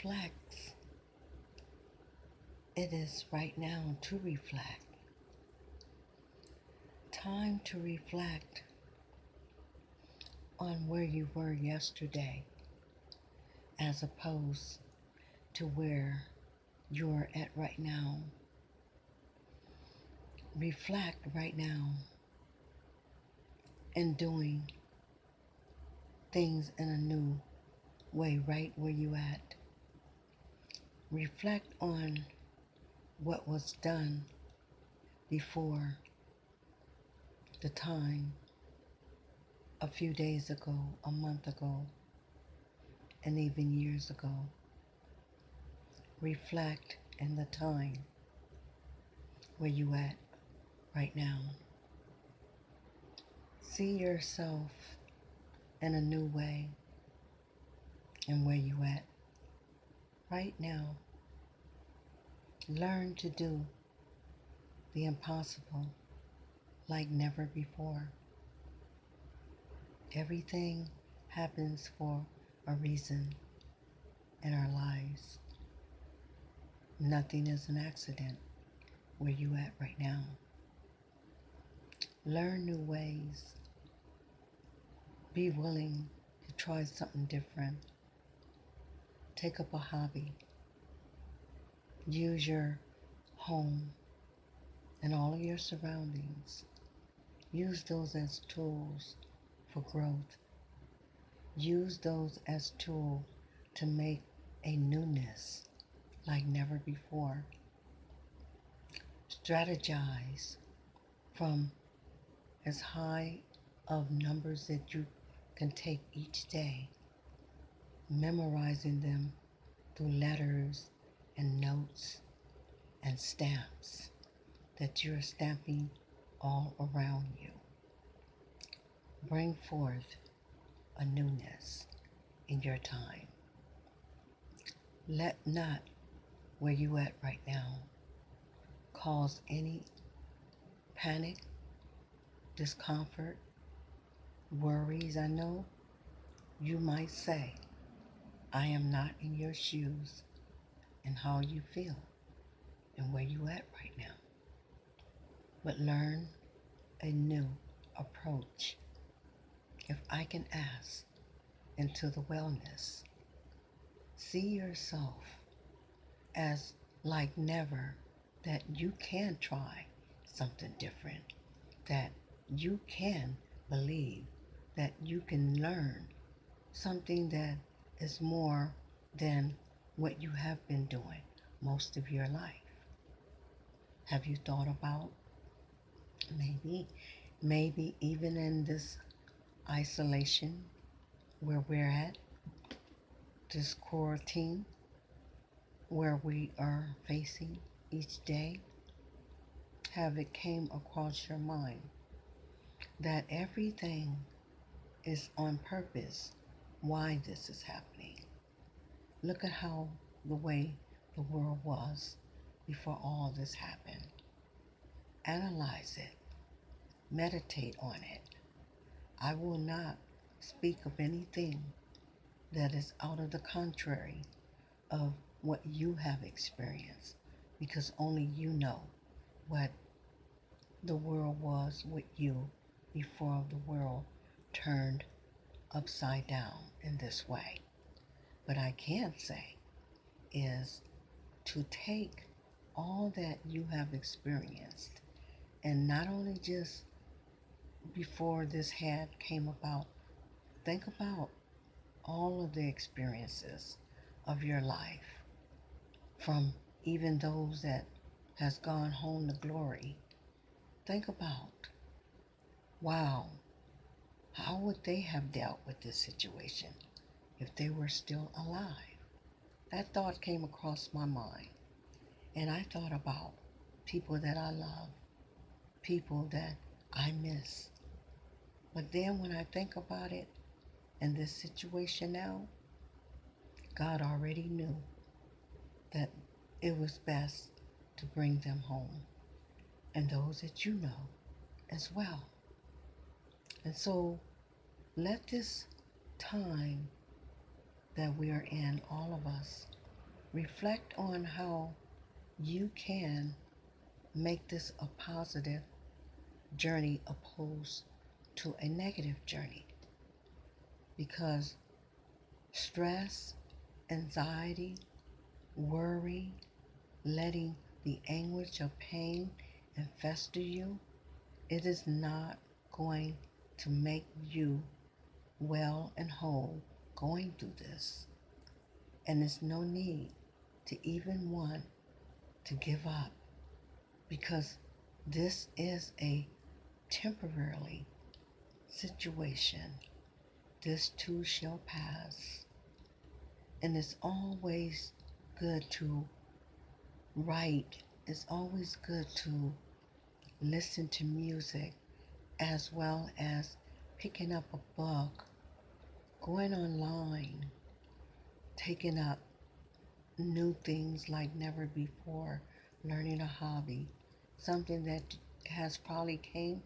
reflects. It is right now to reflect. Time to reflect on where you were yesterday as opposed to where you're at right now. Reflect right now and doing things in a new way right where you at. Reflect on what was done before the time a few days ago, a month ago, and even years ago. Reflect in the time where you at right now. See yourself in a new way and where you at right now. Learn to do the impossible like never before. Everything happens for a reason in our lives. Nothing is an accident where you at right now. Learn new ways. Be willing to try something different. Take up a hobby. Use your home and all of your surroundings. Use those as tools for growth. Use those as tools to make a newness like never before. Strategize from as high of numbers that you can take each day, memorizing them through letters and notes and stamps that you're stamping all around you. Bring forth a newness in your time. Let not where you at right now cause any panic, discomfort, worries. I know you might say, I am not in your shoes and how you feel and where you at right now. But learn a new approach. If I can ask into the wellness, see yourself as like never that you can try something different, that you can believe, that you can learn something that is more than what you have been doing most of your life. Have you thought about maybe even in this isolation where we're at, this quarantine where we are facing each day, have it came across your mind that everything is on purpose why this is happening? Look at how the way the world was before all this happened. Analyze it. Meditate on it. I will not speak of anything that is out of the contrary of what you have experienced, because only you know what the world was with you before the world turned upside down in this way. What I can say is to take all that you have experienced, and not only just before this had came about, think about all of the experiences of your life, from even those that has gone home to glory. Think about, wow, how would they have dealt with this situation if they were still alive? That thought came across my mind, and I thought about people that I love, people that I miss. But then when I think about it in this situation now, God already knew that it was best to bring them home, and those that you know as well. And so let this time that we are in, all of us, Reflect on how you can make this a positive journey opposed to a negative journey. Because stress, anxiety, worry, letting the anguish of pain infest you, it is not going to make you well and whole going through this. And there's no need to even want to give up, because this is a temporary situation. This too shall pass. And it's always good to write. It's always good to listen to music, as well as picking up a book, going online, taking up new things like never before, learning a hobby, something that has probably came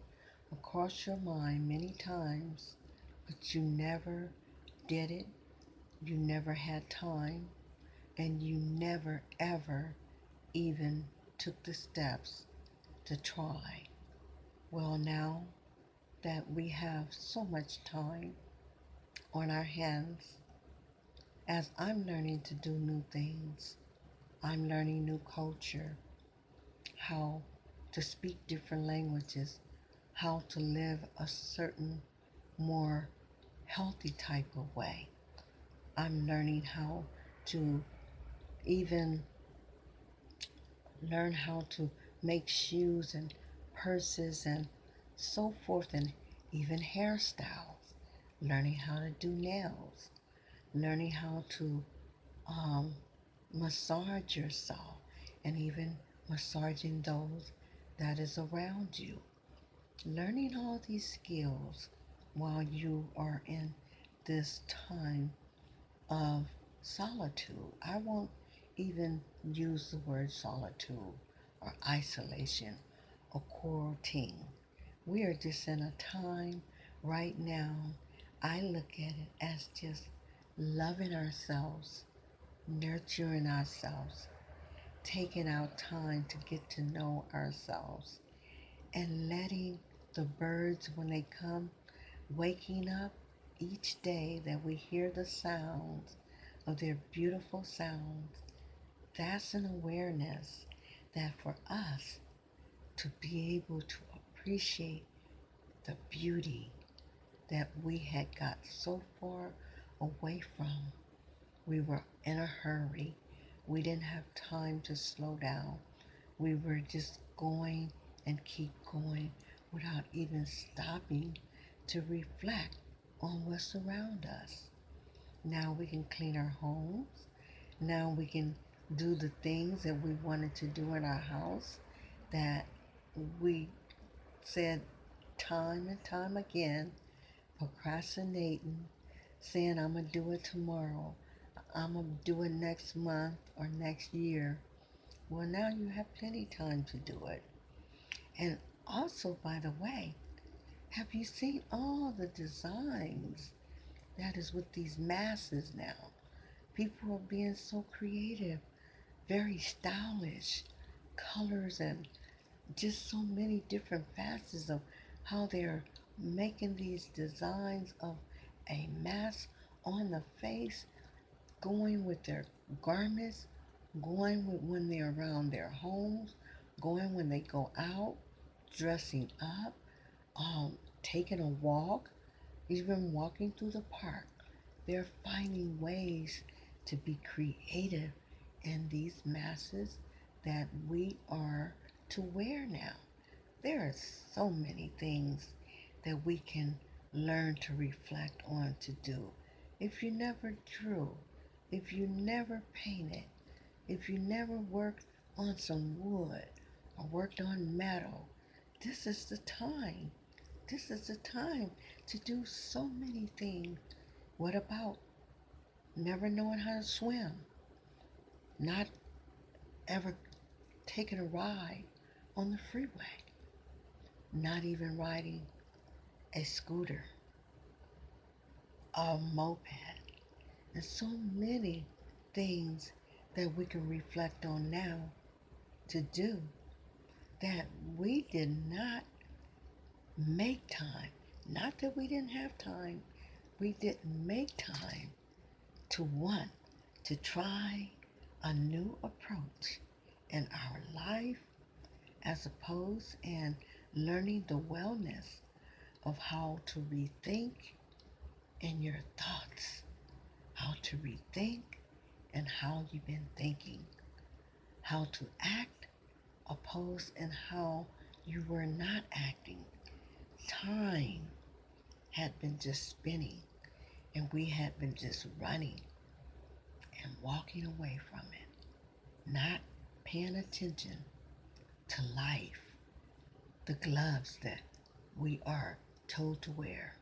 across your mind many times, but you never did it, you never had time, and you never ever even took the steps to try. Well, now that we have so much time on our hands, as I'm learning to do new things, I'm learning new culture, how to speak different languages, how to live a certain more healthy type of way. I'm learning how to even learn how to make shoes and purses and so forth, and even hairstyles, learning how to do nails, learning how to um, massage yourself, and even massaging those that is around you. Learning all these skills while you are in this time of solitude. I won't even use the word solitude or isolation or quarantine. We are just in a time right now. I look at it as just loving ourselves, nurturing ourselves, taking out time to get to know ourselves, and letting the birds, when they come, waking up each day, that we hear the sounds of their beautiful sounds. That's an awareness that for us to be able to appreciate the beauty that we had got so far away from. We were in a hurry. We didn't have time to slow down. We were just going and keep going without even stopping to reflect on what's around us. Now we can clean our homes. Now we can do the things that we wanted to do in our house that we said time and time again, procrastinating, saying I'm going to do it tomorrow, I'm going to do it next month or next year. Well, now you have plenty time to do it. And also, by the way, have you seen all the designs that is with these masses now? People are being so creative, very stylish, colors, and just so many different facets of how they're making these designs of a mask on the face, going with their garments, going with when they're around their homes, going when they go out, dressing up, taking a walk, even walking through the park. They're finding ways to be creative in these masses that we are to wear now. There are so many things that we can learn to reflect on to do. If you never drew, if you never painted, if you never worked on some wood or worked on metal, this is the time. This is the time to do so many things. What about never knowing how to swim? Not ever taking a ride on the freeway? Not even riding a scooter, a moped, and so many things that we can reflect on now to do that we did not make time. Not that we didn't have time, we didn't make time to want to try a new approach in our life as opposed and learning the wellness of how to rethink in your thoughts, how to rethink and how you've been thinking, how to act opposed and how you were not acting. Time had been just spinning and we had been just running and walking away from it, not paying attention to life, the gloves that we are told to wear.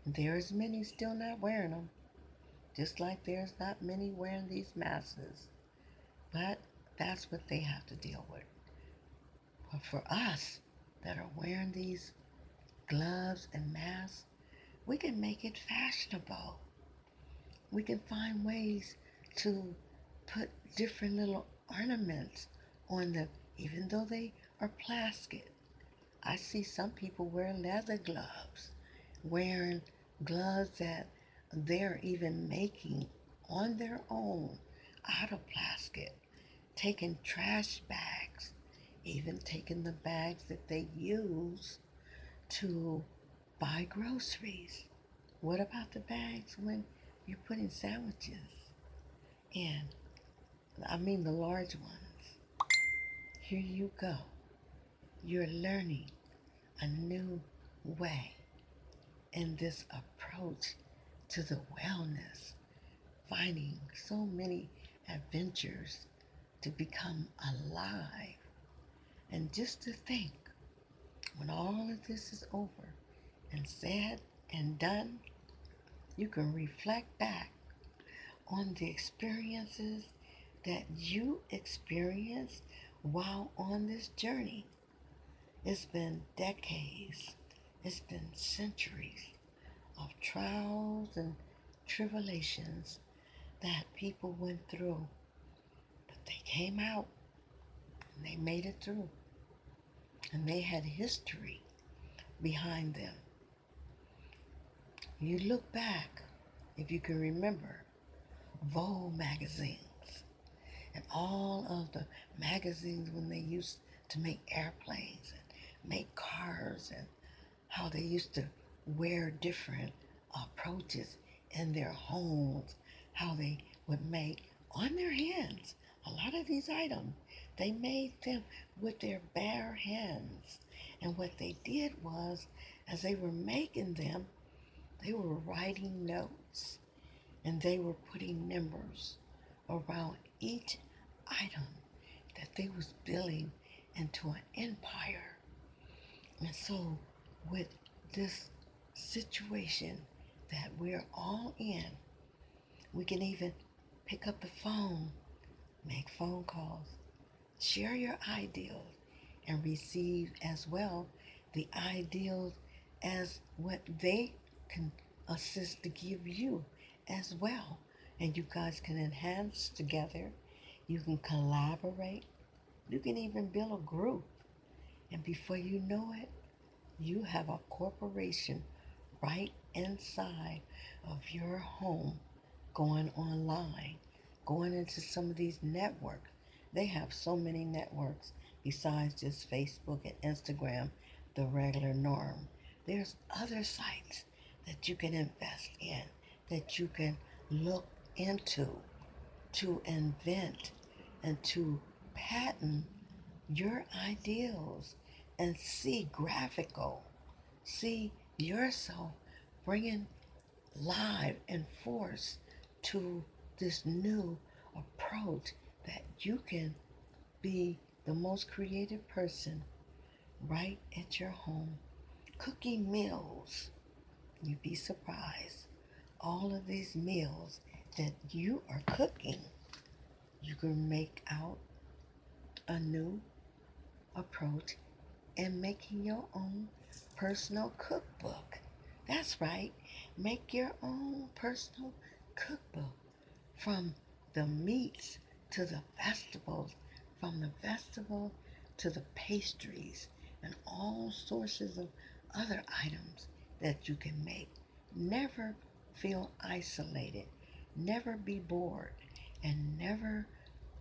There's many still not wearing them, just like there's not many wearing these masks. But that's what they have to deal with. But for us that are wearing these gloves and masks, we can make it fashionable. We can find ways to put different little ornaments on them, even though they are plastic. I see some people wear leather gloves, wearing gloves that they're even making on their own out of plastic, taking trash bags, even taking the bags that they use to buy groceries. What about the bags when you're putting sandwiches in? I mean the large ones. Here you go. You're learning a new way in this approach to the wellness, finding so many adventures to become alive. And just to think, when all of this is over and said and done, you can reflect back on the experiences that you experienced while on this journey. It's been decades, it's been centuries of trials and tribulations that people went through, but they came out and they made it through. And they had history behind them. You look back, if you can remember, Vogue magazines and all of the magazines when they used to make airplanes and make cars and how they used to wear different approaches in their homes, how they would make on their hands. A lot of these items, they made them with their bare hands. And what they did was, as they were making them, they were writing notes and they were putting numbers around each item that they was building into an empire. And so with this situation that we're all in, we can even pick up the phone, make phone calls, share your ideals, and receive as well the ideals as what they can assist to give you as well. And you guys can enhance together. You can collaborate. You can even build a group. And before you know it, you have a corporation right inside of your home going online, going into some of these networks. They have so many networks besides just Facebook and Instagram, the regular norm. There's other sites that you can invest in, that you can look into to invent and to patent your ideals and see graphical, see yourself bringing live and force to this new approach that you can be the most creative person right at your home, cooking meals. You'd be surprised. All of these meals that you are cooking, you can make out a new approach and making your own personal cookbook. That's right. Make your own personal cookbook from the meats to the vegetables, from the vegetable to the pastries, and all sources of other items that you can make. Never feel isolated, never be bored, and never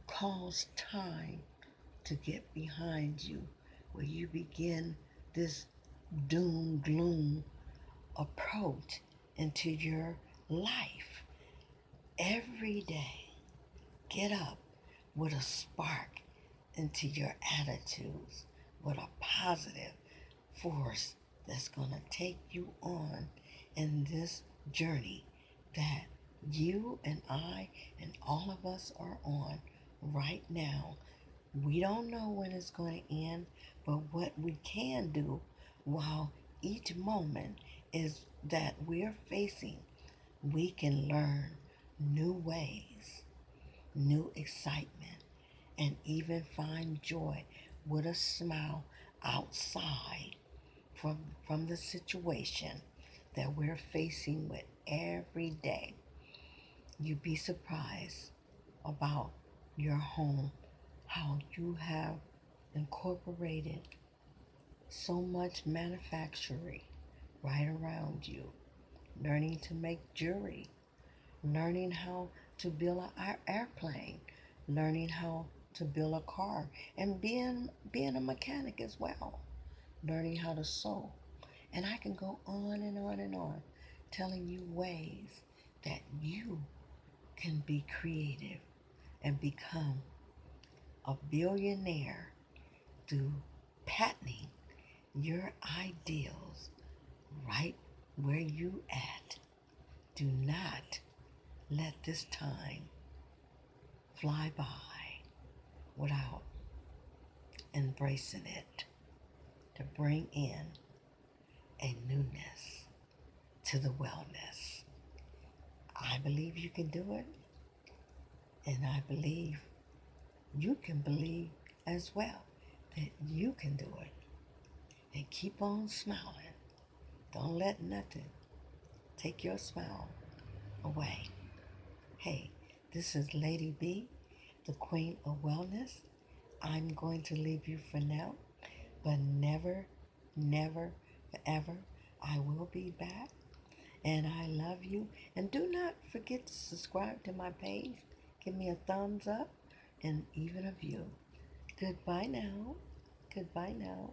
cause time to get behind you where you begin this doom gloom approach into your life. Every day, get up with a spark into your attitudes, with a positive force that's going to take you on in this journey that you and I and all of us are on right now. We don't know when it's going to end, but what we can do while each moment is that we're facing, we can learn new ways, new excitement, and even find joy with a smile outside from the situation that we're facing with every day. You'd be surprised about your home, how you have incorporated so much manufacturing right around you, learning to make jewelry, learning how to build an airplane, learning how to build a car, and being a mechanic as well, learning how to sew. And I can go on and on and on, telling you ways that you can be creative and become a billionaire through patenting your ideals right where you at. Do not let this time fly by without embracing it to bring in a newness to the wellness. I believe you can do it, and I believe you can believe as well that you can do it. And keep on smiling. Don't let nothing take your smile away. Hey, this is Lady B, the Queen of Wellness. I'm going to leave you for now, but never, never, forever, I will be back. And I love you. And do not forget to subscribe to my page. Give me a thumbs up and even a view. Goodbye now. Goodbye now.